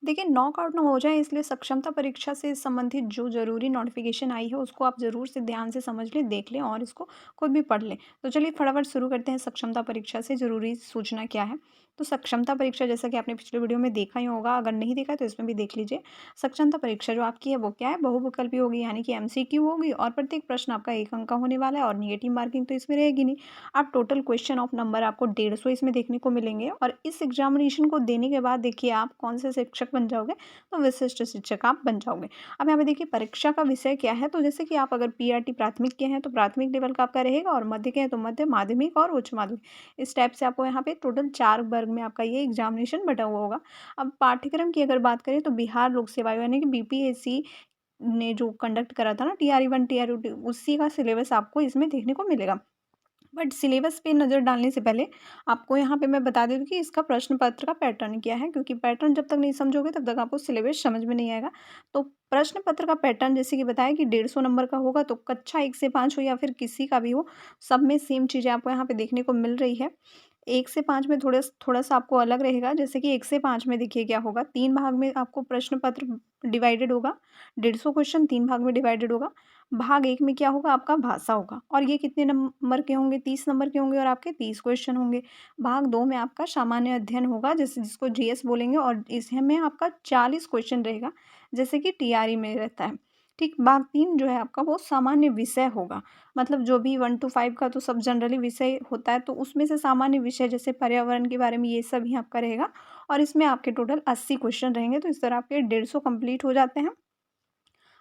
देखिए नॉकआउट ना हो जाए इसलिए सक्षमता परीक्षा से संबंधित जो ज़रूरी नोटिफिकेशन आई है उसको आप ज़रूर से ध्यान से समझ लें, देख लें और इसको खुद भी पढ़ लें। तो चलिए फटाफट शुरू करते हैं सक्षमता परीक्षा से ज़रूरी सूचना क्या है। तो सक्षमता परीक्षा जैसा कि आपने पिछले वीडियो में देखा ही होगा, अगर नहीं देखा तो इसमें भी देख लीजिए। सक्षमता परीक्षा जो आपकी है वो क्या है, बहुविकल्पी होगी यानी कि एमसीक्यू होगी और प्रत्येक प्रश्न आपका 1 अंक का होने वाला है और निगेटिव मार्किंग तो इसमें रहेगी नहीं। आप टोटल क्वेश्चन ऑफ नंबर आपको 150 इसमें देखने को मिलेंगे और इस एग्जामिनेशन को देने के बाद देखिए आप कौन से शिक्षक बन जाओगे, तो विशिष्ट शिक्षक आप बन जाओगे। अब यहाँ पे देखिए परीक्षा का विषय क्या है, तो जैसे कि आप अगर पीआरटी प्राथमिक के हैं तो प्राथमिक लेवल का आपका रहेगा और मध्य के हैं तो मध्य, माध्यमिक और उच्च माध्यमिक। इस टाइप से आपको यहाँ पे टोटल 4 वर्ग में आपका ये एग्जामिनेशन बटा हुआ होगा। अब पाठ्यक्रम की अगर बात करें तो बिहार लोक सेवा आयोग यानी कि बीपीएससी ने जो कंडक्ट करा था ना टीआरई 1 टीआरई 2, उसी का सिलेबस आपको इसमें देखने को मिलेगा। बट सिलेबस पे नज़र डालने से पहले आपको यहाँ पे मैं बता देती हूँ कि इसका प्रश्न पत्र का पैटर्न क्या है, क्योंकि पैटर्न जब तक नहीं समझोगे तब तक आपको सिलेबस समझ में नहीं आएगा। तो प्रश्न पत्र का पैटर्न जैसे कि बताया कि 150 नंबर का होगा, तो कक्षा 1 से 5 हो या फिर किसी का भी हो, सब में सेम चीज़ें आपको यहाँ पे देखने को मिल रही है। 1 से 5 में थोड़ा-सा आपको अलग रहेगा, जैसे कि 1 से 5 में देखिए क्या होगा, 3 भाग में आपको प्रश्न पत्र डिवाइडेड होगा, 150 क्वेश्चन 3 भाग में डिवाइडेड होगा। भाग 1 में क्या होगा, आपका भाषा होगा और ये कितने नंबर के होंगे, 30 नंबर के होंगे और आपके 30 क्वेश्चन होंगे। भाग 2 में आपका सामान्य अध्ययन होगा, जिसको जीएस बोलेंगे और इसमें आपका 40 क्वेश्चन रहेगा, जैसे कि टीआरई में रहता है। ठीक, भाग 3 जो है आपका वो सामान्य विषय होगा, मतलब जो भी 1 to 5 का तो सब जनरली विषय होता है, तो उसमें से सामान्य विषय जैसे पर्यावरण के बारे में ये सब ही आपका रहेगा और इसमें आपके टोटल 80 क्वेश्चन रहेंगे, तो इस तरह आपके 150 कंप्लीट हो जाते हैं।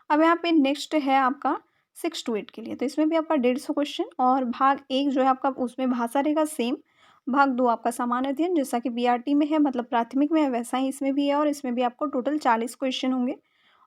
अब यहाँ पे नेक्स्ट है आपका 6 to 8 के लिए, तो इसमें भी आपका 150 क्वेश्चन और भाग 1 जो है आपका उसमें भाषा रहेगा सेम। भाग 2 आपका सामान्य अध्ययन जैसा कि बीआरटी में है, मतलब प्राथमिक में है वैसा ही इसमें भी है और इसमें भी आपको टोटल 40 क्वेश्चन होंगे।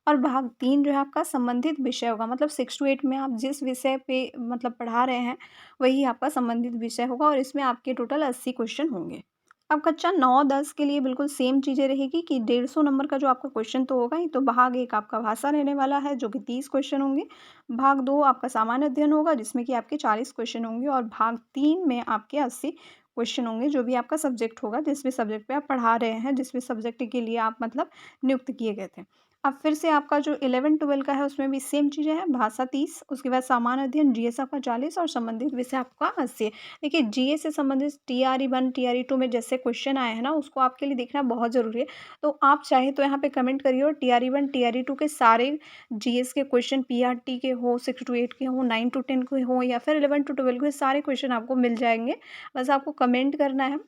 और भाग 3 जो है आपका संबंधित विषय होगा, मतलब 6 to 8 में आप जिस विषय पे मतलब पढ़ा रहे हैं वही आपका संबंधित विषय होगा और इसमें आपके टोटल 80 क्वेश्चन होंगे। अब कक्षा 9-10 के लिए बिल्कुल सेम चीज़ें रहेगी कि 150 नंबर का जो आपका क्वेश्चन तो होगा ही, तो भाग 1 आपका भाषा रहने वाला है जो कि 30 क्वेश्चन होंगे। भाग 2 आपका सामान्य अध्ययन होगा जिसमें कि आपके 40 क्वेश्चन होंगे और भाग 3 में आपके 80 क्वेश्चन होंगे, जो भी आपका सब्जेक्ट होगा, जिस भी सब्जेक्ट पे आप पढ़ा रहे हैं, जिस भी सब्जेक्ट के लिए आप मतलब नियुक्त किए गए थे। अब फिर से आपका जो 11-12 का है उसमें भी सेम चीज़ें हैं, भाषा 30, उसके बाद सामान्य अध्ययन, जीएस आपका 40 और संबंधित विषय आपका 80। देखिए जीएस से संबंधित टीआरई 1 टीआरई 2 में जैसे क्वेश्चन आए हैं ना, उसको आपके लिए देखना बहुत ज़रूरी है। तो आप चाहे तो यहाँ पे कमेंट करिए और टीआरई 1 टीआरई 2 के सारे जीएस के क्वेश्चन पीआरटी के हो, 6 to 8 के हो, 9 to 10 के हो या फिर 11 to 12 के, सारे क्वेश्चन आपको मिल जाएँगे। बस आपको कमेंट करना है,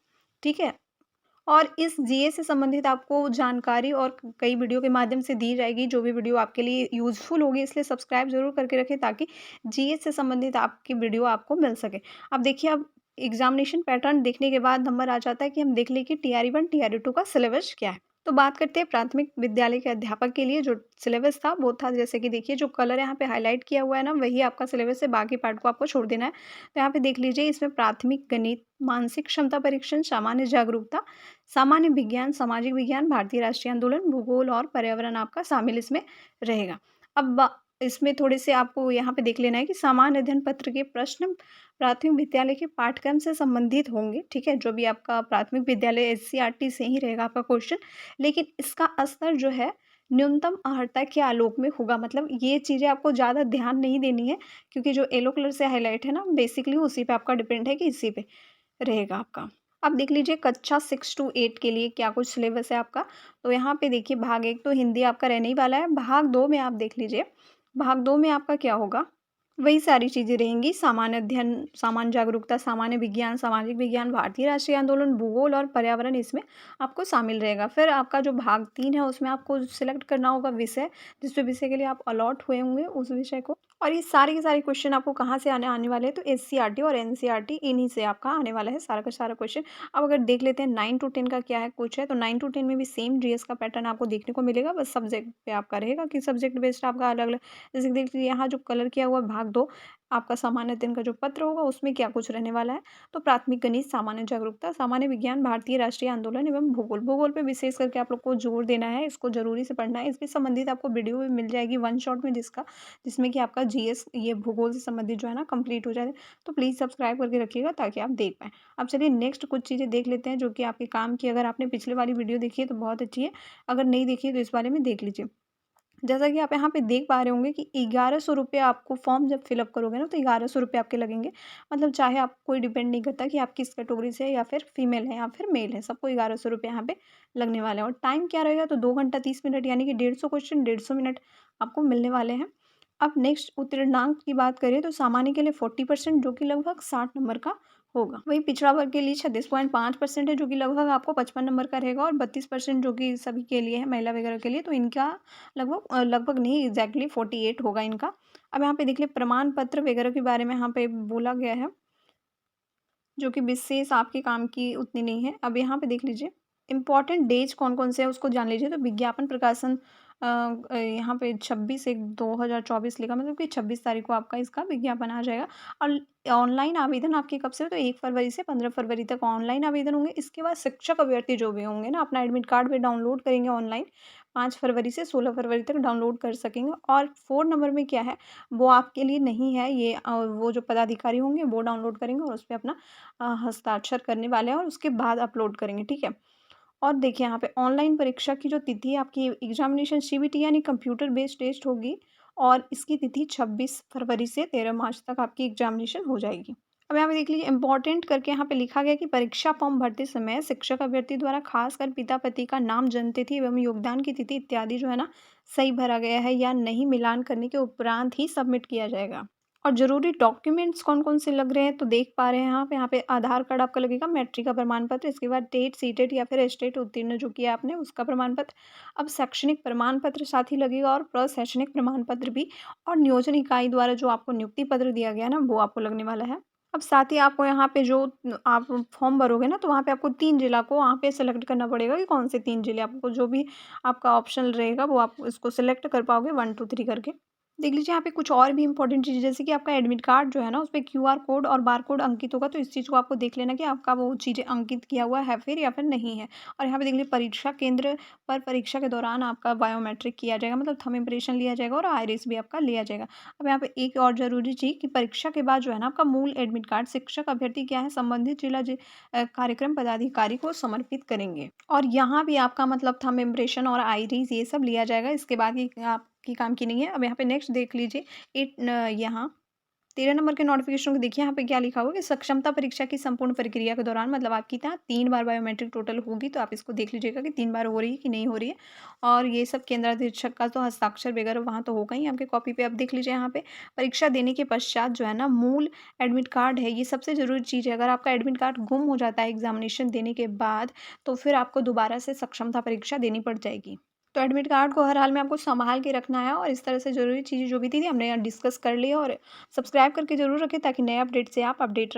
ठीक है? और इस जीए से संबंधित आपको जानकारी और कई वीडियो के माध्यम से दी जाएगी, जो भी वीडियो आपके लिए यूज़फुल होगी, इसलिए सब्सक्राइब ज़रूर करके रखें ताकि जीए से संबंधित आपकी वीडियो आपको मिल सके। अब देखिए, अब एग्जामिनेशन पैटर्न देखने के बाद नंबर आ जाता है कि हम देख लें कि टीआरई 1 टीआरई 2 का सिलेबस क्या है। तो बात करते हैं प्राथमिक विद्यालय के अध्यापक के लिए जो सिलेबस था वो था, जैसे कि देखिए जो कलर यहाँ पे हाईलाइट किया हुआ है ना, वही आपका सिलेबस है, बाकी पार्ट को आपको छोड़ देना है। तो यहाँ पे देख लीजिए, इसमें प्राथमिक गणित, मानसिक क्षमता परीक्षण, सामान्य जागरूकता, सामान्य विज्ञान, सामाजिक विज्ञान, भारतीय राष्ट्रीय आंदोलन, भूगोल और पर्यावरण आपका शामिल इसमें रहेगा। अब इसमें थोड़े से आपको यहाँ पे देख लेना है कि सामान्य अध्ययन पत्र के प्रश्न प्राथमिक विद्यालय के पाठ्यक्रम से संबंधित होंगे, ठीक है? जो भी आपका प्राथमिक विद्यालय एससीईआरटी से ही रहेगा आपका क्वेश्चन, लेकिन इसका असर जो है न्यूनतम अर्हता के आलोक में होगा, मतलब ये चीज़ें आपको ज़्यादा ध्यान नहीं देनी है, क्योंकि जो येलो कलर से हाईलाइट है ना, बेसिकली उसी पे आपका डिपेंड है कि इसी पे रहेगा आपका। अब देख लीजिए कक्षा 6 to 8 के लिए क्या कुछ सिलेबस है आपका। तो यहाँ पे देखिए भाग 1 तो हिंदी आपका रहने ही वाला है। भाग 2 में आप देख लीजिए, भाग 2 में आपका क्या होगा, वही सारी चीज़ें रहेंगी, सामान्य अध्ययन, सामान्य जागरूकता, सामान्य विज्ञान, सामाजिक विज्ञान, भारतीय राष्ट्रीय आंदोलन, भूगोल और पर्यावरण इसमें आपको शामिल रहेगा। फिर आपका जो भाग 3 है उसमें आपको सिलेक्ट करना होगा विषय, जिस भी विषय के लिए आप अलॉट हुए होंगे उस विषय को। और ये सारे के सारे क्वेश्चन आपको कहाँ से आने आने वाले हैं, तो एससीईआरटी और एनसीईआरटी इन्हीं से आपका आने वाला है सारा का सारा क्वेश्चन। अब अगर देख लेते हैं 9 to 10 का क्या है कुछ है, तो 9 to 10 में भी सेम जीएस का पैटर्न आपको देखने को मिलेगा, बस सब्जेक्ट पे आपका रहेगा कि सब्जेक्ट बेस्ड आपका अलग अलग। जैसे कि देख लीजिए यहाँ जो कलर किया हुआ भाग 2 आपका सामान्य अध्ययन का जो पत्र होगा उसमें क्या कुछ रहने वाला है। तो प्राथमिक गणित, सामान्य जागरूकता, सामान्य विज्ञान, भारतीय राष्ट्रीय आंदोलन एवं भूगोल। भूगोल पे विशेष करके आप लोग को जोर देना है, इसको ज़रूरी से पढ़ना है। इससे संबंधित आपको वीडियो भी मिल जाएगी वन शॉट में जिसमें कि आपका जीएस ये भूगोल से संबंधित जो है ना कंप्लीट हो जाए। तो प्लीज़ सब्सक्राइब करके रखिएगा ताकि आप देख पाएँ। अब चलिए नेक्स्ट कुछ चीज़ें देख लेते हैं जो कि आपके काम की। अगर आपने पिछले वाली वीडियो देखी है तो बहुत अच्छी है, अगर नहीं देखी है तो इस बारे में देख लीजिए। जैसा कि आप यहाँ पे देख पा रहे होंगे कि 1100 रुपये आपको फॉर्म जब फिलअप करोगे ना तो 1100 रुपये आपके लगेंगे। मतलब चाहे आप कोई डिपेंड नहीं करता कि आप किस कैटेगरी से हैं या फिर फीमेल हैं या फिर मेल हैं, सबको 1100 रुपये यहाँ पे लगने वाले हैं। और टाइम क्या रहेगा तो 2 घंटा 30 मिनट यानी कि 150 क्वेश्चन 150 मिनट आपको मिलने वाले हैं। अब नेक्स्ट उत्तीर्णांक की बात करें तो सामान्य के लिए 40% जो कि लगभग 60 नंबर का होगा। वहीं पिछड़ा वर्ग के लिए 36.5% है जो कि लगभग आपको 55 नंबर का रहेगा। और 32% जो कि सभी के लिए है, महिला वगैरह के लिए, तो इनका लगभग नहीं एग्जैक्टली 48 होगा इनका। अब यहाँ पे देख लिये प्रमाण पत्र वगैरह के बारे में यहाँ पे बोला गया है, जो कि विशेष आपके काम की उतनी नहीं है। अब यहाँ पे देख लीजिए इम्पॉर्टेंट डेज कौन-कौन से हैं उसको जान लीजिए। तो विज्ञापन प्रकाशन यहाँ पे 26/1/2024 लिखा, मतलब कि 26 तारीख को आपका इसका विज्ञापन आ जाएगा। और ऑनलाइन आवेदन आपके कब से हो तो 1 फरवरी से 15 फरवरी तक ऑनलाइन आवेदन होंगे। इसके बाद शिक्षक अभ्यर्थी जो भी होंगे ना अपना एडमिट कार्ड भी डाउनलोड करेंगे ऑनलाइन, 5 फरवरी से 16 फरवरी तक डाउनलोड कर सकेंगे। और 4 नंबर में क्या है वो आपके लिए नहीं है, ये वो जो पदाधिकारी होंगे वो डाउनलोड करेंगे और उसपे अपना हस्ताक्षर करने वाले हैं और उसके बाद अपलोड करेंगे, ठीक है। और देखिए यहाँ पे ऑनलाइन परीक्षा की जो तिथि है आपकी एग्जामिनेशन सीबीटी यानी कंप्यूटर बेस्ड टेस्ट होगी। और इसकी तिथि 26 फरवरी से 13 मार्च तक आपकी एग्जामिनेशन हो जाएगी। अब यहाँ पे देख लीजिए इम्पोर्टेंट करके यहाँ पे लिखा गया कि परीक्षा फॉर्म भरते समय शिक्षक अभ्यर्थी द्वारा खासकर पिता पति का नाम, जन्म तिथि एवं योगदान की तिथि इत्यादि जो है ना सही भरा गया है या नहीं, मिलान करने के उपरांत ही सबमिट किया जाएगा। और ज़रूरी डॉक्यूमेंट्स कौन-कौन से लग रहे हैं तो देख पा रहे हैं आप यहाँ पे आधार कार्ड आपका लगेगा, मैट्रिक का प्रमाण पत्र, इसके बाद टेट, सीटेट या फिर एस्टेट उत्तीर्ण जो किया आपने उसका प्रमाण पत्र। अब शैक्षणिक प्रमाण पत्र साथ ही लगेगा और प्रशैक्षणिक प्रमाण पत्र भी। और नियोजन इकाई द्वारा जो आपको नियुक्ति पत्र दिया गया है ना वो आपको लगने वाला है। अब साथ ही आपको यहाँ पे जो आप फॉर्म भरोगे ना तो वहाँ पे आपको 3 जिला को वहाँ पे सेलेक्ट करना पड़ेगा कि कौन से 3 जिले आपको, जो भी आपका ऑप्शन रहेगा वो आप इसको सेलेक्ट कर पाओगे 1 2 3 करके। देख लीजिए यहाँ पे कुछ और भी इंपॉर्टेंट चीज़ें जैसे कि आपका एडमिट कार्ड जो है ना उसपे क्यूआर कोड और बार कोड अंकित होगा। तो इस चीज़ को आपको देख लेना कि आपका वो चीज़ें अंकित किया हुआ है फिर या फिर नहीं है। और यहाँ पे देख लीजिए परीक्षा केंद्र पर परीक्षा के दौरान आपका बायोमेट्रिक किया जाएगा, मतलब थंब इम्प्रेशन लिया जाएगा और आइरिस भी आपका लिया जाएगा। अब यहाँ पे एक और ज़रूरी चीज़ कि परीक्षा के बाद जो है ना आपका मूल एडमिट कार्ड शिक्षक अभ्यर्थी क्या है संबंधित जिला कार्यक्रम पदाधिकारी को समर्पित करेंगे। और यहाँ भी आपका मतलब थंब इम्प्रेशन और आइरिस ये सब लिया जाएगा। इसके बाद ही आपकी काम की नहीं है। अब यहाँ पे नेक्स्ट देख लीजिए यहाँ 13 नंबर के नोटिफिकेशन को देखिए यहाँ पे क्या लिखा हुआ है कि सक्षमता परीक्षा की संपूर्ण प्रक्रिया के दौरान, मतलब आपकी यहाँ 3 बार बायोमेट्रिक टोटल होगी। तो आप इसको देख लीजिएगा कि 3 बार हो रही है कि नहीं हो रही है। और ये सब केंद्राधीक्षक का तो हस्ताक्षर वगैरह वहाँ तो होगा ही आपके कॉपी पे। अब देख लीजिए यहाँ पे परीक्षा देने के पश्चात जो है ना मूल एडमिट कार्ड है, ये सबसे ज़रूरी चीज़ है। अगर आपका एडमिट कार्ड गुम हो जाता है एग्जामिनेशन देने के बाद तो फिर आपको दोबारा से सक्षमता परीक्षा देनी पड़ जाएगी। तो एडमिट कार्ड को हर हाल में आपको संभाल के रखना है। और इस तरह से ज़रूरी चीज़ें जो भी थी हमने यहाँ डिस्कस कर ली। और सब्सक्राइब करके ज़रूर रखें ताकि नए अपडेट से आप अपडेट